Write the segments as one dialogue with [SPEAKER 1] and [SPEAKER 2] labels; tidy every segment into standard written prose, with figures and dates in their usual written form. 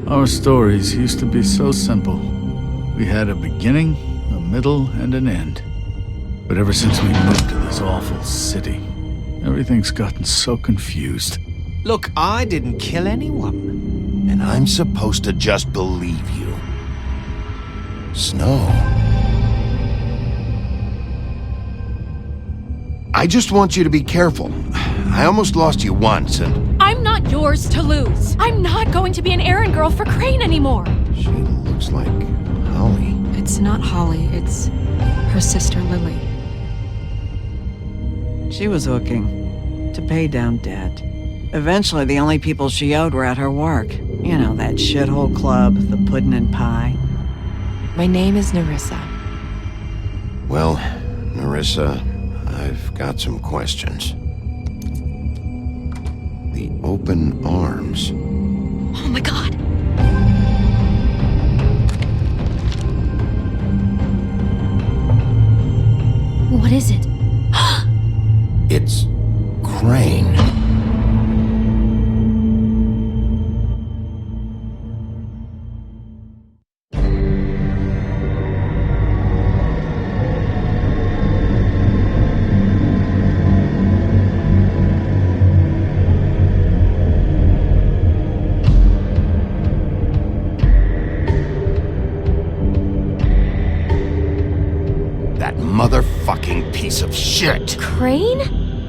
[SPEAKER 1] Our stories used to be so simple. We had a beginning, a middle, and an end. But ever since we moved to this awful city, everything's gotten so confused.
[SPEAKER 2] Look, I didn't kill anyone.
[SPEAKER 3] And I'm supposed to just believe you. Snow. I just want you to be careful. I almost lost you once, and...
[SPEAKER 4] I'm not yours to lose. I'm not going to be an errand girl for Crane anymore.
[SPEAKER 3] She looks like Holly.
[SPEAKER 5] It's not Holly, it's her sister Lily.
[SPEAKER 6] She was hooking to pay down debt. Eventually, the only people she owed were at her work. You know, that shithole club, the Puddin' and Pie.
[SPEAKER 5] My name is Nerissa.
[SPEAKER 3] Well, Nerissa, I've got some questions. The open arms.
[SPEAKER 4] Oh my god. What is it?
[SPEAKER 3] It's Crane. Motherfucking piece of shit!
[SPEAKER 4] Crane?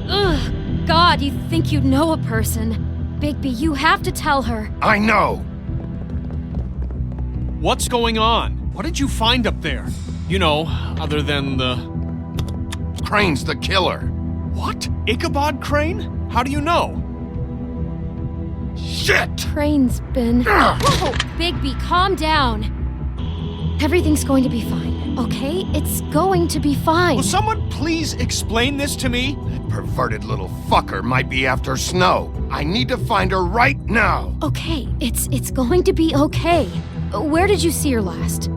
[SPEAKER 4] Ugh, God, you think you'd know a person. Bigby, you have to tell her.
[SPEAKER 3] I know!
[SPEAKER 2] What's going on? What did you find up there? You know, other than the...
[SPEAKER 3] Crane's the killer.
[SPEAKER 2] What? Ichabod Crane? How do you know?
[SPEAKER 3] Shit!
[SPEAKER 4] Crane's been... Whoa! Bigby, calm down. Everything's going to be fine, okay? It's going to be fine.
[SPEAKER 2] Will someone please explain this to me?
[SPEAKER 3] That perverted little fucker might be after Snow. I need to find her right now.
[SPEAKER 4] Okay, it's going to be okay. Where did you see her last?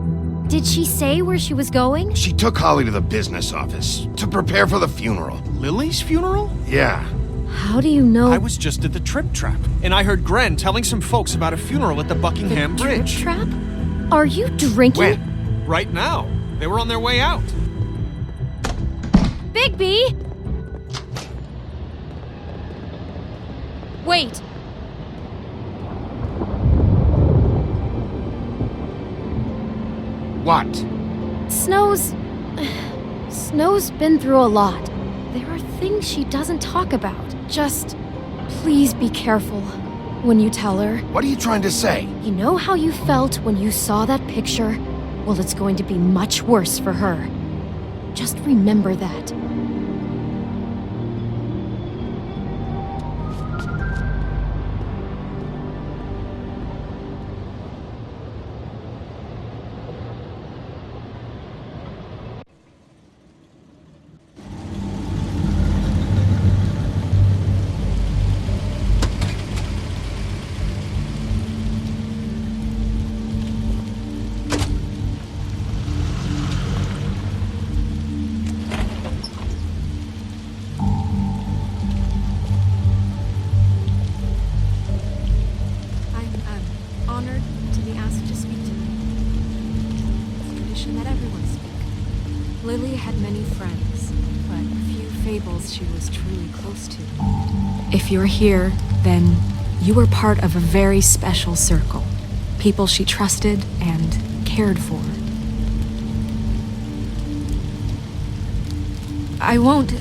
[SPEAKER 4] Did she say where she was going?
[SPEAKER 3] She took Holly to the business office to prepare for the funeral.
[SPEAKER 2] Lily's funeral?
[SPEAKER 3] Yeah.
[SPEAKER 4] How do you know?
[SPEAKER 2] I was just at the Trip Trap, and I heard Gren telling some folks about a funeral at the Buckingham Bridge.
[SPEAKER 4] Trip Trap? Are you drinking?
[SPEAKER 2] When? Right now. They were on their way out.
[SPEAKER 4] Bigby! Wait.
[SPEAKER 3] What?
[SPEAKER 4] Snow's been through a lot. There are things she doesn't talk about. Just please be careful when you tell her.
[SPEAKER 3] What are you trying to say?
[SPEAKER 4] You know how you felt when you saw that picture? Well, it's going to be much worse for her. Just remember that.
[SPEAKER 5] Lily had many friends, but few fables she was truly close to. If you're here, then you were part of a very special circle. People she trusted and cared for. I won't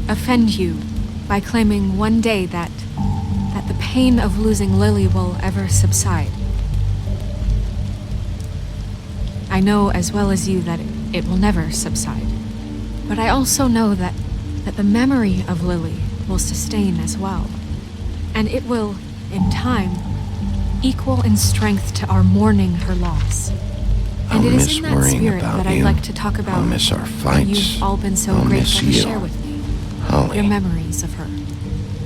[SPEAKER 5] offend you by claiming one day that the pain of losing Lily will ever subside. I know as well as you that it will never subside. But I also know that the memory of Lily will sustain as well. And it will, in time, equal in strength to our mourning her loss. And it is in that spirit that I'd like to talk about
[SPEAKER 3] I'll miss our fights.
[SPEAKER 5] You've all been so
[SPEAKER 3] I'll
[SPEAKER 5] grateful
[SPEAKER 3] miss
[SPEAKER 5] to
[SPEAKER 3] you.
[SPEAKER 5] share with me.
[SPEAKER 3] Holly.
[SPEAKER 5] Your memories of her.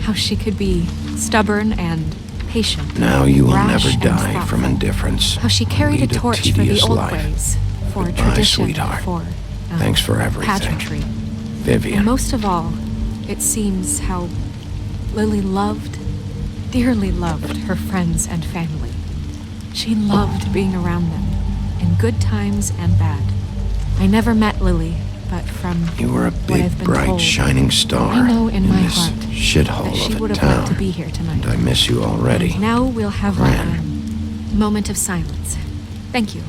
[SPEAKER 5] How she could be stubborn and patient.
[SPEAKER 3] Now you will
[SPEAKER 5] rash
[SPEAKER 3] never
[SPEAKER 5] and
[SPEAKER 3] die
[SPEAKER 5] thoughtful.
[SPEAKER 3] from indifference.
[SPEAKER 5] How she carried a
[SPEAKER 3] Lead
[SPEAKER 5] torch for the
[SPEAKER 3] tedious
[SPEAKER 5] old
[SPEAKER 3] life.
[SPEAKER 5] ways, for
[SPEAKER 3] Goodbye,
[SPEAKER 5] tradition,
[SPEAKER 3] sweetheart.
[SPEAKER 5] for
[SPEAKER 3] Thanks for everything.
[SPEAKER 5] pageantry,
[SPEAKER 3] Vivian.
[SPEAKER 5] And most of all, it seems how Lily loved, dearly loved her friends and family. She loved being around them, in good times and bad. I never met Lily, but from
[SPEAKER 3] You were a
[SPEAKER 5] what
[SPEAKER 3] big,
[SPEAKER 5] I've been
[SPEAKER 3] bright,
[SPEAKER 5] told,
[SPEAKER 3] shining star
[SPEAKER 5] I know in my
[SPEAKER 3] this
[SPEAKER 5] heart
[SPEAKER 3] shithole
[SPEAKER 5] that she
[SPEAKER 3] of
[SPEAKER 5] would
[SPEAKER 3] a
[SPEAKER 5] have liked to
[SPEAKER 3] town.
[SPEAKER 5] be here tonight.
[SPEAKER 3] And I miss you already.
[SPEAKER 5] And now we'll have our
[SPEAKER 3] Gran.
[SPEAKER 5] moment of silence. Thank you.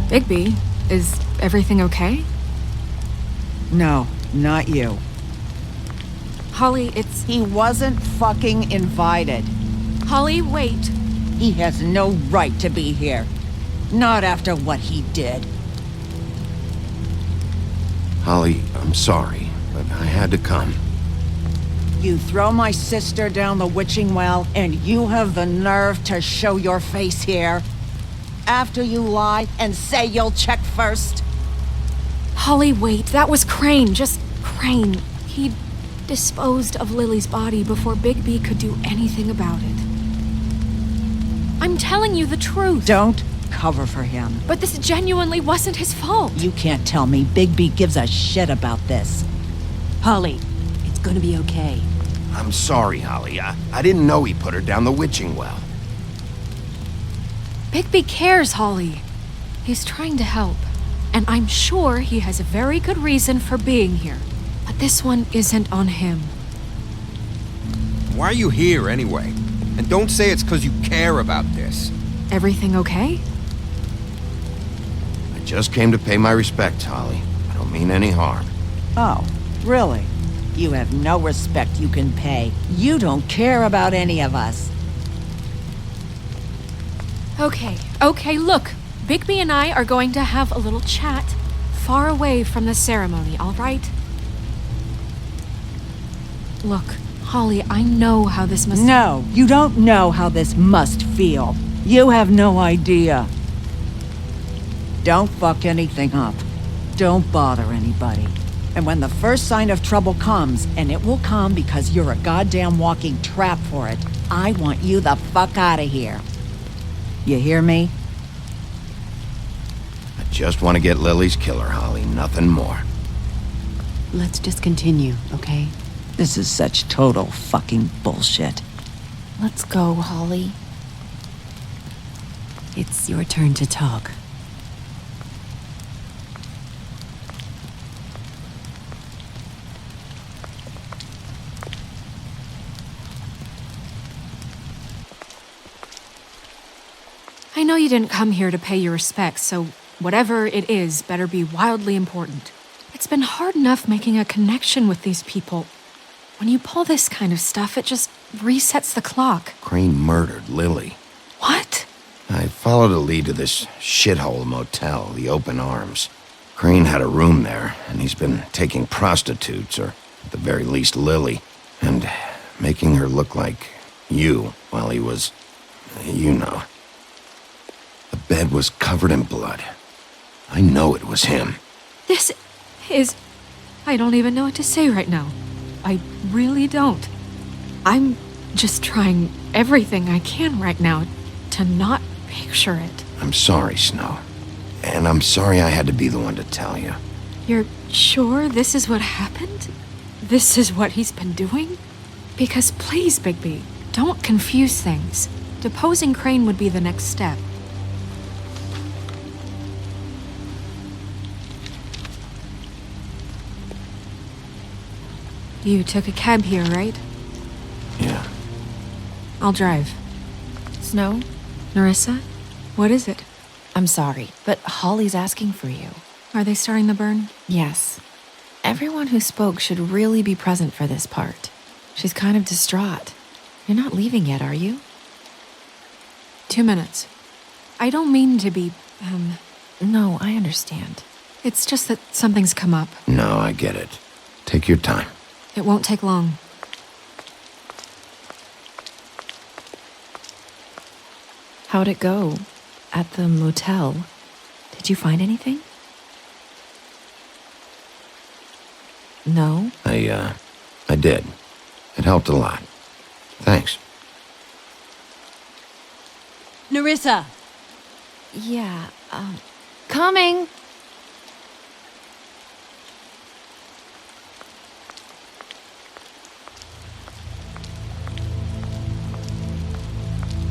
[SPEAKER 5] Bigby, is everything okay?
[SPEAKER 6] No, not you.
[SPEAKER 5] Holly, it's...
[SPEAKER 6] He wasn't fucking invited.
[SPEAKER 5] Holly, wait.
[SPEAKER 6] He has no right to be here. Not after what he did.
[SPEAKER 3] Holly, I'm sorry, but I had to come.
[SPEAKER 6] You throw my sister down the witching well, and you have the nerve to show your face here? After you lie and say you'll check first?
[SPEAKER 5] Holly, wait. That was Crane. Just Crane. He disposed of Lily's body before Bigby could do anything about it. I'm telling you the truth.
[SPEAKER 6] Don't cover for him.
[SPEAKER 5] But this genuinely wasn't his fault.
[SPEAKER 6] You can't tell me Bigby gives a shit about this.
[SPEAKER 7] Holly, it's gonna be okay.
[SPEAKER 3] I'm sorry, Holly. I didn't know he put her down the witching well.
[SPEAKER 5] Bigby cares, Holly. He's trying to help. And I'm sure he has a very good reason for being here. But this one isn't on him.
[SPEAKER 8] Why are you here, anyway? And don't say it's because you care about this.
[SPEAKER 5] Everything okay?
[SPEAKER 3] I just came to pay my respects, Holly. I don't mean any harm.
[SPEAKER 6] Oh, really? You have no respect you can pay. You don't care about any of us.
[SPEAKER 5] Okay, look. Bigby and I are going to have a little chat far away from the ceremony, all right? Look, Holly, I know how this must...
[SPEAKER 6] No, you don't know how this must feel. You have no idea. Don't fuck anything up. Don't bother anybody. And when the first sign of trouble comes, and it will come because you're a goddamn walking trap for it, I want you the fuck out of here. You hear me?
[SPEAKER 3] I just want to get Lily's killer, Holly. Nothing more.
[SPEAKER 7] Let's just continue, okay?
[SPEAKER 6] This is such total fucking bullshit.
[SPEAKER 7] Let's go, Holly. It's your turn to talk.
[SPEAKER 5] I know you didn't come here to pay your respects, so whatever it is better be wildly important. It's been hard enough making a connection with these people. When you pull this kind of stuff, it just resets the clock.
[SPEAKER 3] Crane murdered Lily.
[SPEAKER 5] What?
[SPEAKER 3] I followed a lead to this shithole motel, the Open Arms. Crane had a room there, and he's been taking prostitutes, or at the very least Lily, and making her look like you while he was, you know. The bed was covered in blood. I know it was him.
[SPEAKER 5] This is... I don't even know what to say right now. I really don't. I'm just trying everything I can right now to not picture it.
[SPEAKER 3] I'm sorry, Snow. And I'm sorry I had to be the one to tell you.
[SPEAKER 5] You're sure this is what happened? This is what he's been doing? Because please, Bigby, don't confuse things. Deposing Crane would be the next step. You took a cab here, right?
[SPEAKER 3] Yeah.
[SPEAKER 5] I'll drive.
[SPEAKER 9] Snow?
[SPEAKER 5] Nerissa? What is it?
[SPEAKER 9] I'm sorry, but Holly's asking for you.
[SPEAKER 5] Are they starting the burn?
[SPEAKER 9] Yes. Everyone who spoke should really be present for this part. She's kind of distraught. You're not leaving yet, are you?
[SPEAKER 5] 2 minutes. I don't mean to be,
[SPEAKER 9] No, I understand.
[SPEAKER 5] It's just that something's come up.
[SPEAKER 3] No, I get it. Take your time.
[SPEAKER 5] It won't take long.
[SPEAKER 9] How'd it go? At the motel? Did you find anything? No?
[SPEAKER 3] I did. It helped a lot. Thanks.
[SPEAKER 7] Nerissa!
[SPEAKER 4] Yeah, coming!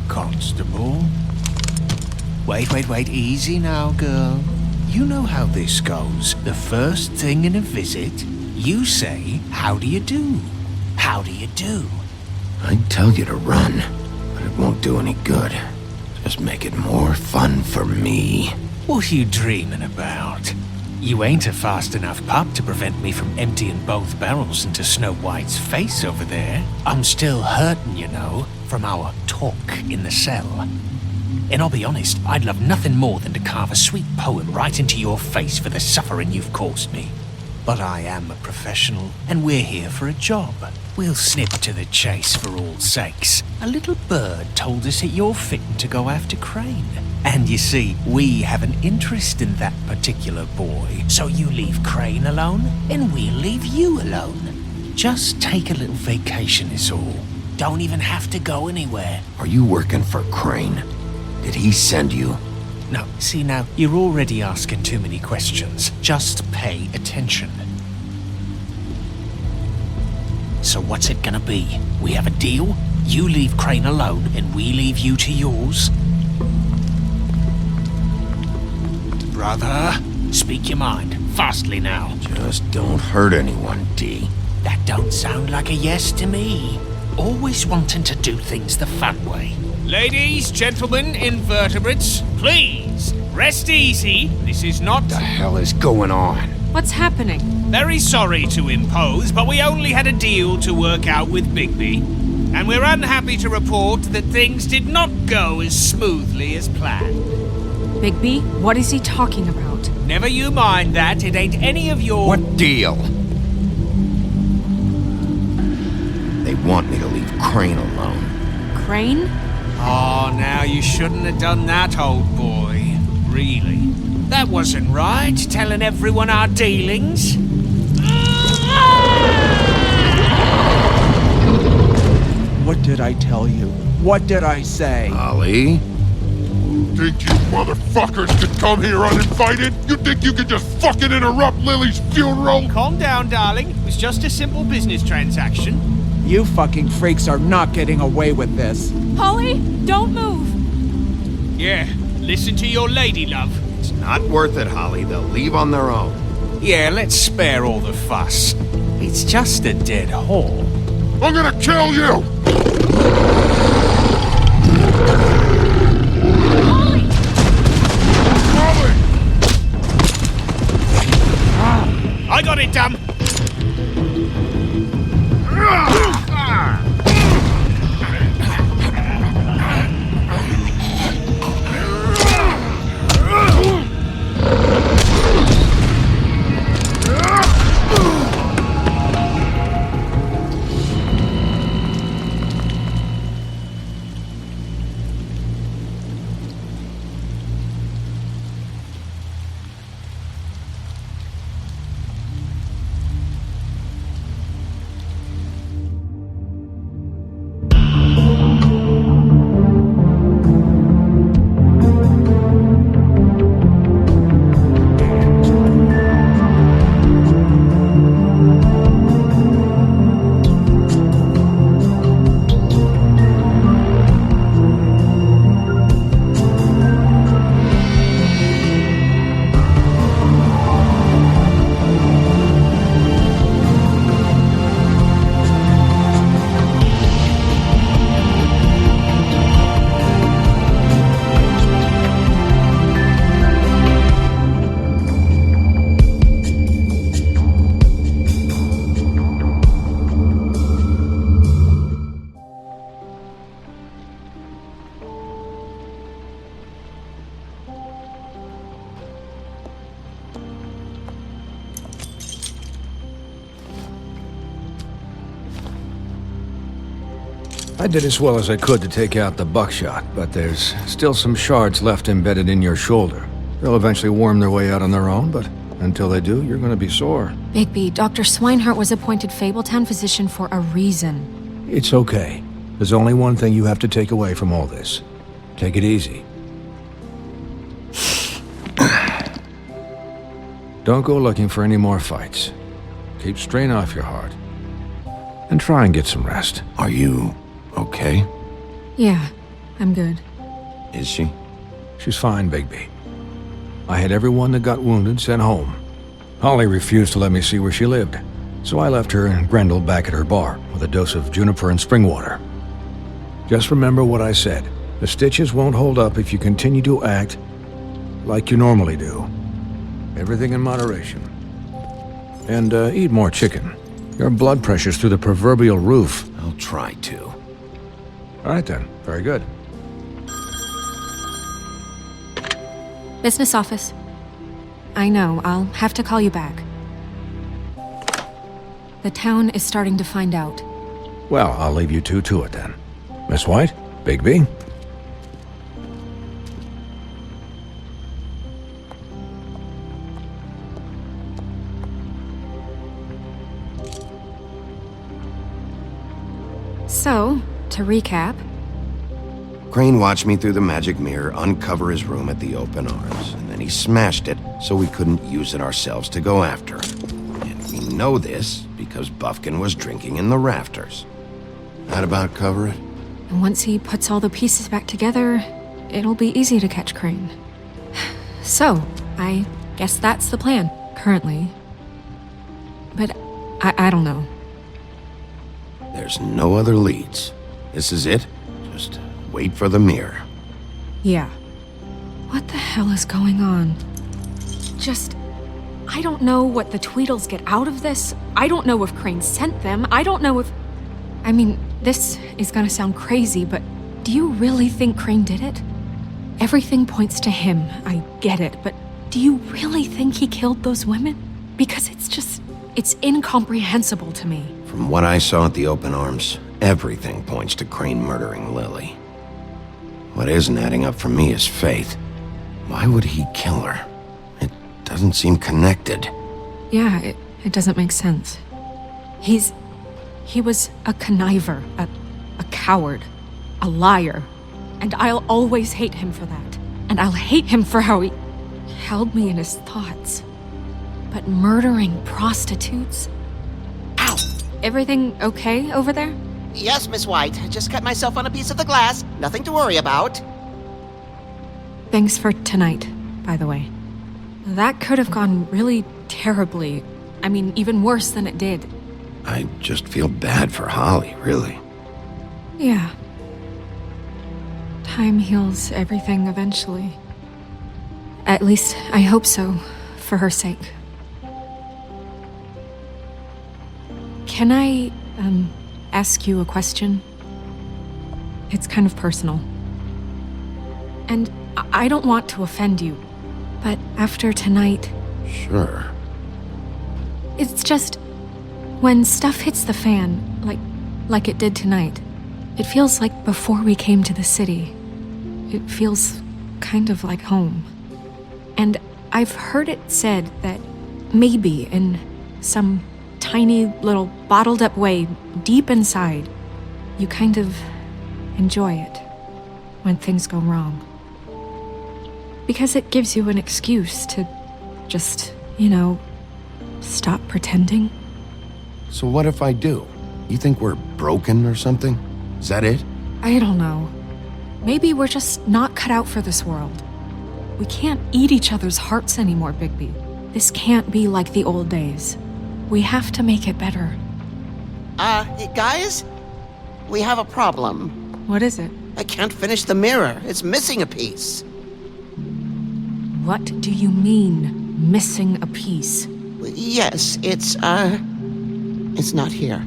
[SPEAKER 10] Constable? Wait, easy now, girl. You know how this goes. The first thing in a visit, you say, how do you do? How do you do?
[SPEAKER 3] I'd tell you to run, but it won't do any good. Just make it more fun for me.
[SPEAKER 10] What are you dreaming about? You ain't a fast enough pup to prevent me from emptying both barrels into Snow White's face over there. I'm still hurting, you know, from our talk in the cell. And I'll be honest, I'd love nothing more than to carve a sweet poem right into your face for the suffering you've caused me. But I am a professional, and we're here for a job. We'll snip to the chase for all sakes. A little bird told us that you're fitting to go after Crane. And you see, we have an interest in that particular boy. So you leave Crane alone, and we'll leave you alone. Just take a little vacation is all. Don't even have to go anywhere.
[SPEAKER 3] Are you working for Crane? Did he send you?
[SPEAKER 10] No, see now, you're already asking too many questions. Just pay attention. So what's it gonna be? We have a deal? You leave Crane alone, and we leave you to yours? Brother, speak your mind. Fastly now.
[SPEAKER 3] Just don't hurt anyone, D.
[SPEAKER 10] That don't sound like a yes to me. Always wanting to do things the fun way. Ladies, gentlemen, invertebrates, please, rest easy. This is not...
[SPEAKER 3] What the hell is going on?
[SPEAKER 5] What's happening?
[SPEAKER 10] Very sorry to impose, but we only had a deal to work out with Bigby. And we're unhappy to report that things did not go as smoothly as planned.
[SPEAKER 5] Bigby, what is he talking about?
[SPEAKER 10] Never you mind that, it ain't any of your...
[SPEAKER 3] What deal? They want me to leave Crane alone.
[SPEAKER 5] Crane?
[SPEAKER 10] Oh, now you shouldn't have done that, old boy. Really. That wasn't right, telling everyone our dealings.
[SPEAKER 11] What did I tell you? What did I say?
[SPEAKER 3] Ollie?
[SPEAKER 12] Think you motherfuckers could come here uninvited? You think you could just fucking interrupt Lily's funeral?
[SPEAKER 2] Calm down, darling. It was just a simple business transaction.
[SPEAKER 11] You fucking freaks are not getting away with this.
[SPEAKER 5] Holly, don't move!
[SPEAKER 2] Yeah, listen to your lady, love.
[SPEAKER 3] It's not worth it, Holly. They'll leave on their own.
[SPEAKER 10] Yeah, let's spare all the fuss. It's just a dead whore.
[SPEAKER 12] I'm gonna kill you!
[SPEAKER 5] Holly!
[SPEAKER 12] Holly!
[SPEAKER 2] I got it, dumb.
[SPEAKER 13] I did as well as I could to take out the buckshot, but there's still some shards left embedded in your shoulder. They'll eventually worm their way out on their own, but Until they do, you're gonna be sore.
[SPEAKER 5] Bigby, Dr. Swinehart was appointed Fabletown physician for a reason.
[SPEAKER 13] It's okay. There's only one thing you have to take away from all this. Take it easy. Don't go looking for any more fights. Keep strain off your heart. And try and get some rest.
[SPEAKER 3] Are you okay?
[SPEAKER 5] Yeah, I'm good.
[SPEAKER 3] Is she?
[SPEAKER 13] She's fine, Bigby. I had everyone that got wounded sent home. Holly refused to let me see where she lived, so I left her and Grendel back at her bar with a dose of juniper and spring water. Just remember what I said. The stitches won't hold up if you continue to act like you normally do. Everything in moderation. And eat more chicken. Your blood pressure's through the proverbial roof.
[SPEAKER 3] I'll try to.
[SPEAKER 13] All right then, very good.
[SPEAKER 5] Business office. I know, I'll have to call you back. The town is starting to find out.
[SPEAKER 13] Well, I'll leave you two to it then. Miss White, Bigby.
[SPEAKER 5] So, to recap...
[SPEAKER 3] Crane watched me through the magic mirror uncover his room at the open arms, and then he smashed it so we couldn't use it ourselves to go after him. And we know this because Buffkin was drinking in the rafters. That about cover it?
[SPEAKER 5] And once he puts all the pieces back together, it'll be easy to catch Crane. So, I guess that's the plan, currently. But I don't know.
[SPEAKER 3] There's no other leads. This is it. Just wait for the mirror.
[SPEAKER 5] Yeah. What the hell is going on? I don't know what the Tweedles get out of this. I don't know if Crane sent them. I don't know if... I mean, this is gonna sound crazy, but do you really think Crane did it? Everything points to him, I get it, but do you really think he killed those women? Because it's incomprehensible to me.
[SPEAKER 3] From what I saw at the open arms, everything points to Crane murdering Lily. What isn't adding up for me is Faith. Why would he kill her? It doesn't seem connected.
[SPEAKER 5] Yeah, it doesn't make sense. He was a conniver, a coward, a liar. And I'll always hate him for that. And I'll hate him for how he held me in his thoughts. But murdering prostitutes? Ow! Everything okay over there?
[SPEAKER 14] Yes, Miss White. I just cut myself on a piece of the glass. Nothing to worry about.
[SPEAKER 5] Thanks for tonight, by the way. That could have gone really terribly. I mean, even worse than it did.
[SPEAKER 3] I just feel bad for Holly, really.
[SPEAKER 5] Yeah. Time heals everything eventually. At least, I hope so, for her sake. Can I, ask you a question? It's kind of personal. And I don't want to offend you, but after tonight...
[SPEAKER 3] Sure.
[SPEAKER 5] It's just... when stuff hits the fan, like it did tonight, it feels like before we came to the city. It feels kind of like home. And I've heard it said that maybe in some tiny little bottled up way deep inside, you kind of enjoy it when things go wrong. Because it gives you an excuse to just, stop pretending.
[SPEAKER 3] So what if I do? You think we're broken or something? Is that it?
[SPEAKER 5] I don't know. Maybe we're just not cut out for this world. We can't eat each other's hearts anymore, Bigby. This can't be like the old days. We have to make it better.
[SPEAKER 14] Guys? We have a problem.
[SPEAKER 5] What is it?
[SPEAKER 14] I can't finish the mirror. It's missing a piece.
[SPEAKER 5] What do you mean, missing a piece?
[SPEAKER 14] Yes, it's not here.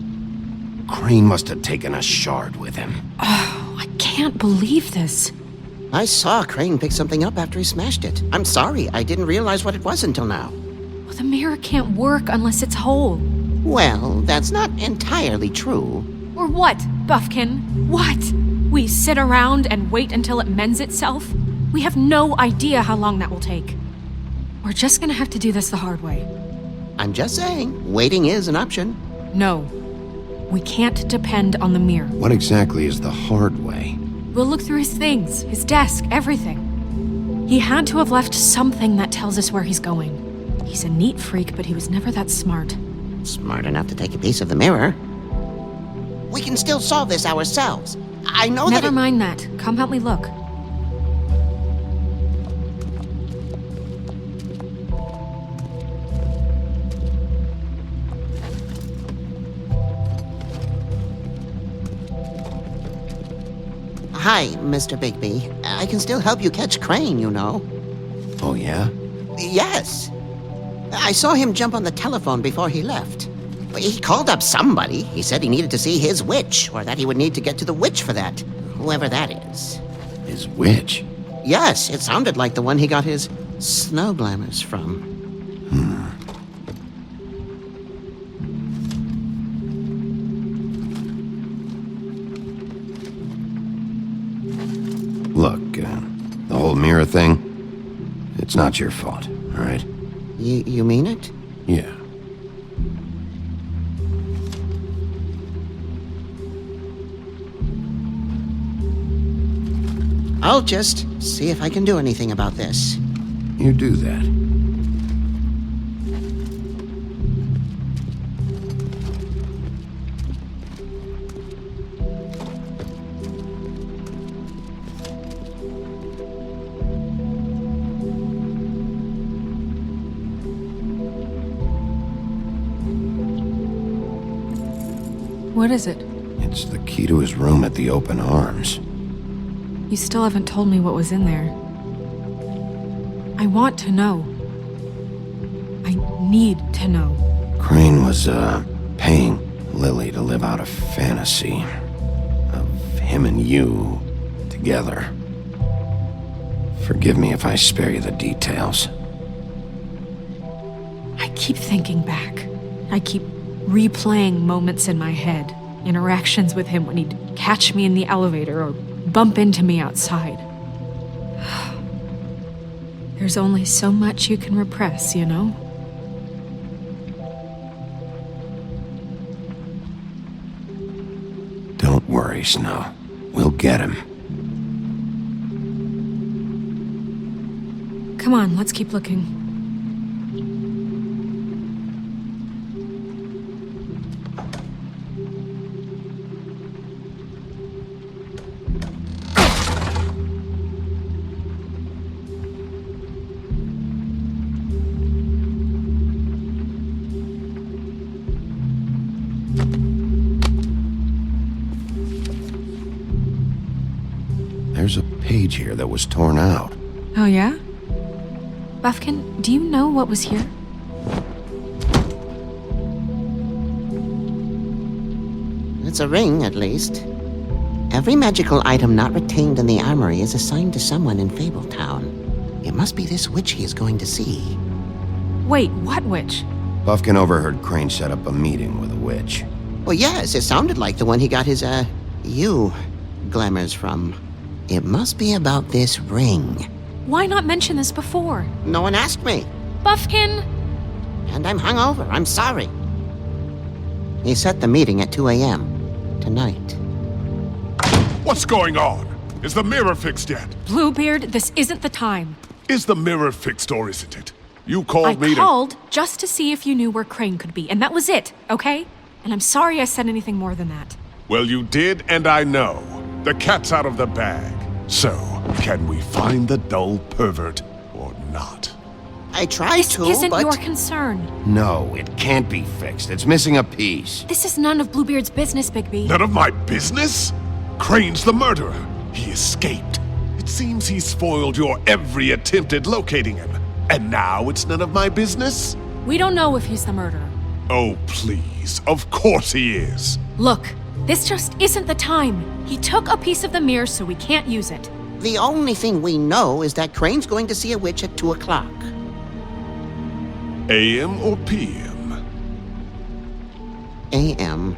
[SPEAKER 3] Crane must have taken a shard with him.
[SPEAKER 5] Oh, I can't believe this.
[SPEAKER 14] I saw Crane pick something up after he smashed it. I'm sorry, I didn't realize what it was until now.
[SPEAKER 5] Well, the mirror can't work unless it's whole.
[SPEAKER 14] Well, that's not entirely true.
[SPEAKER 5] Or what, Buffkin? What? We sit around and wait until it mends itself? We have no idea how long that will take. We're just gonna have to do this the hard way.
[SPEAKER 14] I'm just saying, waiting is an option.
[SPEAKER 5] No. We can't depend on the mirror.
[SPEAKER 3] What exactly is the hard way?
[SPEAKER 5] We'll look through his things, his desk, everything. He had to have left something that tells us where he's going. He's a neat freak, but he was never that smart.
[SPEAKER 14] Smart enough to take a piece of the mirror. We can still solve this ourselves. I know that.
[SPEAKER 5] Never mind that. Come help me look.
[SPEAKER 14] Hi, Mr. Bigby. I can still help you catch Crane, you know.
[SPEAKER 3] Oh, yeah?
[SPEAKER 14] Yes. I saw him jump on the telephone before he left. He called up somebody. He said he needed to see his witch, or that he would need to get to the witch for that. Whoever that is.
[SPEAKER 3] His witch?
[SPEAKER 14] Yes, it sounded like the one he got his snow glamours from.
[SPEAKER 3] Look, the whole mirror thing, it's not your fault, all right?
[SPEAKER 14] You mean it?
[SPEAKER 3] Yeah.
[SPEAKER 14] I'll just see if I can do anything about this.
[SPEAKER 3] You do that.
[SPEAKER 5] What is it?
[SPEAKER 3] It's the key to his room at the Open Arms.
[SPEAKER 5] You still haven't told me what was in there. I want to know. I need to know.
[SPEAKER 3] Crane was, paying Lily to live out a fantasy of him and you together. Forgive me if I spare you the details.
[SPEAKER 5] I keep thinking back. I keep replaying moments in my head. Interactions with him when he'd catch me in the elevator or bump into me outside. There's only so much you can repress, you know?
[SPEAKER 3] Don't worry, Snow. We'll get him.
[SPEAKER 5] Come on, let's keep looking.
[SPEAKER 3] There's a page here that was torn out.
[SPEAKER 5] Oh, yeah? Buffkin, do you know what was here?
[SPEAKER 14] It's a ring, at least. Every magical item not retained in the armory is assigned to someone in Fabletown. It must be this witch he is going to see.
[SPEAKER 5] Wait, what witch?
[SPEAKER 3] Buffkin overheard Crane set up a meeting with a witch.
[SPEAKER 14] Well, yes, it sounded like the one he got his, glamours from. It must be about this ring.
[SPEAKER 5] Why not mention this before?
[SPEAKER 14] No one asked me.
[SPEAKER 5] Buffkin!
[SPEAKER 14] And I'm hungover. I'm sorry. He set the meeting at 2 a.m. tonight.
[SPEAKER 12] What's going on? Is the mirror fixed yet?
[SPEAKER 5] Bluebeard, this isn't the time.
[SPEAKER 12] Is the mirror fixed or isn't it? You called me
[SPEAKER 5] I called just to see if you knew where Crane could be, and that was it, okay? And I'm sorry I said anything more than that.
[SPEAKER 12] Well, you did, and I know. The cat's out of the bag. So, can we find the dull pervert or not?
[SPEAKER 14] I tried
[SPEAKER 5] This
[SPEAKER 14] to,
[SPEAKER 5] isn't
[SPEAKER 14] but...
[SPEAKER 5] your concern.
[SPEAKER 3] No, it can't be fixed. It's missing a piece.
[SPEAKER 5] This is none of Bluebeard's business, Bigby.
[SPEAKER 12] None of my business? Crane's the murderer. He escaped. It seems he spoiled your every attempt at locating him. And now it's none of my business?
[SPEAKER 5] We don't know if he's the murderer.
[SPEAKER 12] Oh, please. Of course he is.
[SPEAKER 5] Look, this just isn't the time. He took a piece of the mirror, so we can't use it.
[SPEAKER 14] The only thing we know is that Crane's going to see a witch at 2 o'clock.
[SPEAKER 12] AM or PM?
[SPEAKER 14] AM.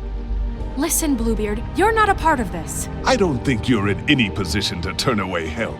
[SPEAKER 5] Listen, Bluebeard, you're not a part of this.
[SPEAKER 12] I don't think you're in any position to turn away help.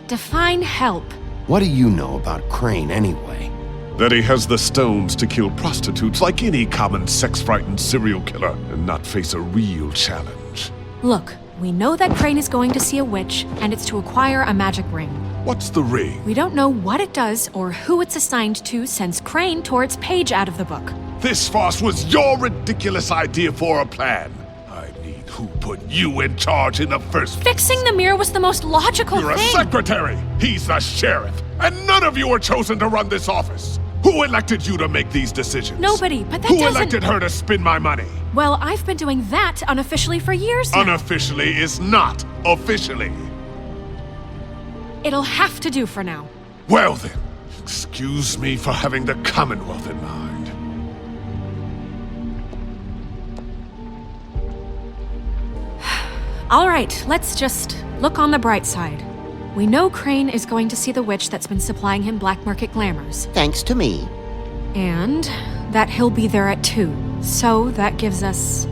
[SPEAKER 5] Define help.
[SPEAKER 3] What do you know about Crane anyway?
[SPEAKER 12] That he has the stones to kill prostitutes like any common sex-frightened serial killer and not face a real challenge.
[SPEAKER 5] Look, we know that Crane is going to see a witch, and it's to acquire a magic ring.
[SPEAKER 12] What's the ring?
[SPEAKER 5] We don't know what it does or who it's assigned to since Crane tore its page out of the book.
[SPEAKER 12] This farce was your ridiculous idea for a plan. I mean, who put you in charge in the first place?
[SPEAKER 5] Fixing the mirror was the most logical
[SPEAKER 12] You're
[SPEAKER 5] thing.
[SPEAKER 12] a secretary! He's the sheriff! And none of you were chosen to run this office! Who elected you to make these decisions?
[SPEAKER 5] Nobody, but that
[SPEAKER 12] Who
[SPEAKER 5] doesn't...
[SPEAKER 12] elected her to spend my money?
[SPEAKER 5] Well, I've been doing that unofficially for years now.
[SPEAKER 12] Unofficially is not officially.
[SPEAKER 5] It'll have to do for now.
[SPEAKER 12] Well then, excuse me for having the Commonwealth in mind.
[SPEAKER 5] All right, let's just look on the bright side. We know Crane is going to see the witch that's been supplying him black market glamours.
[SPEAKER 14] Thanks to me.
[SPEAKER 5] And that he'll be there at 2. So that gives us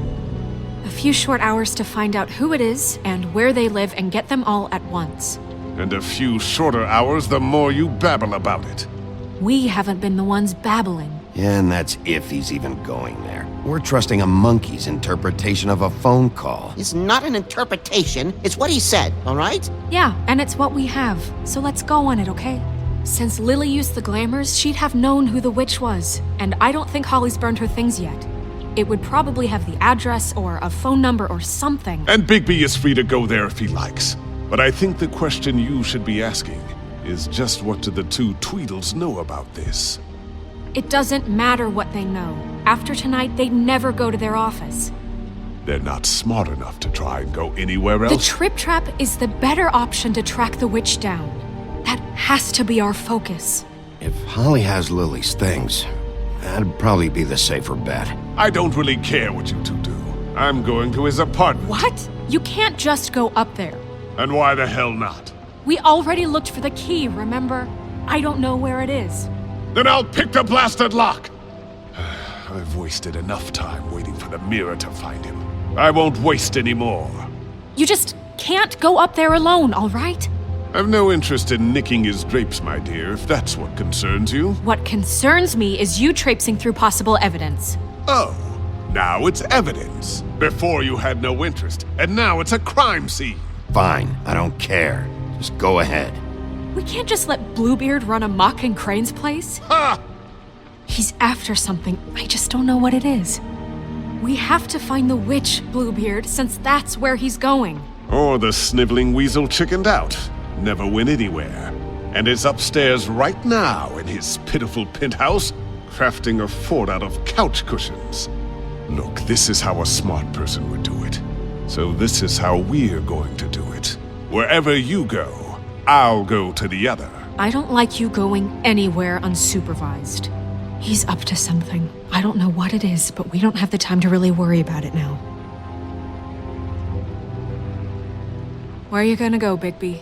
[SPEAKER 5] a few short hours to find out who it is and where they live and get them all at once.
[SPEAKER 12] And a few shorter hours the more you babble about it.
[SPEAKER 5] We haven't been the ones babbling.
[SPEAKER 3] Yeah, and that's if he's even going there. We're trusting a monkey's interpretation of a phone call.
[SPEAKER 14] It's not an interpretation, it's what he said, all right?
[SPEAKER 5] Yeah, and it's what we have. So let's go on it, okay? Since Lily used the glamours, she'd have known who the witch was. And I don't think Holly's burned her things yet. It would probably have the address or a phone number or something.
[SPEAKER 12] And Bigby is free to go there if he likes. But I think the question you should be asking is just what do the two Tweedles know about this?
[SPEAKER 5] It doesn't matter what they know. After tonight, they'd never go to their office.
[SPEAKER 12] They're not smart enough to try and go anywhere
[SPEAKER 5] The
[SPEAKER 12] else.
[SPEAKER 5] trip trap is the better option to track the witch down. That has to be our focus.
[SPEAKER 3] If Holly has Lily's things, that'd probably be the safer bet.
[SPEAKER 12] I don't really care what you two do. I'm going to his apartment.
[SPEAKER 5] What? You can't just go up there.
[SPEAKER 12] And why the hell not?
[SPEAKER 5] We already looked for the key, remember? I don't know where it is.
[SPEAKER 12] Then I'll pick the blasted lock! I've wasted enough time waiting for the mirror to find him. I won't waste any more.
[SPEAKER 5] You just can't go up there alone, all right?
[SPEAKER 12] I've no interest in nicking his drapes, my dear, if that's what concerns you.
[SPEAKER 5] What concerns me is you traipsing through possible evidence.
[SPEAKER 12] Oh, now it's evidence. Before you had no interest, and now it's a crime scene.
[SPEAKER 3] Fine, I don't care. Just go ahead.
[SPEAKER 5] We can't just let Bluebeard run amok in Crane's place.
[SPEAKER 12] Ha!
[SPEAKER 5] He's after something, I just don't know what it is. We have to find the witch, Bluebeard, since that's where he's going.
[SPEAKER 12] Or the sniveling weasel chickened out. Never went anywhere. And is upstairs right now in his pitiful penthouse, crafting a fort out of couch cushions. Look, this is how a smart person would do it. So this is how we're going to do it. Wherever you go, I'll go to the other.
[SPEAKER 5] I don't like you going anywhere unsupervised. He's up to something. I don't know what it is, but we don't have the time to really worry about it now. Where are you gonna go, Bigby?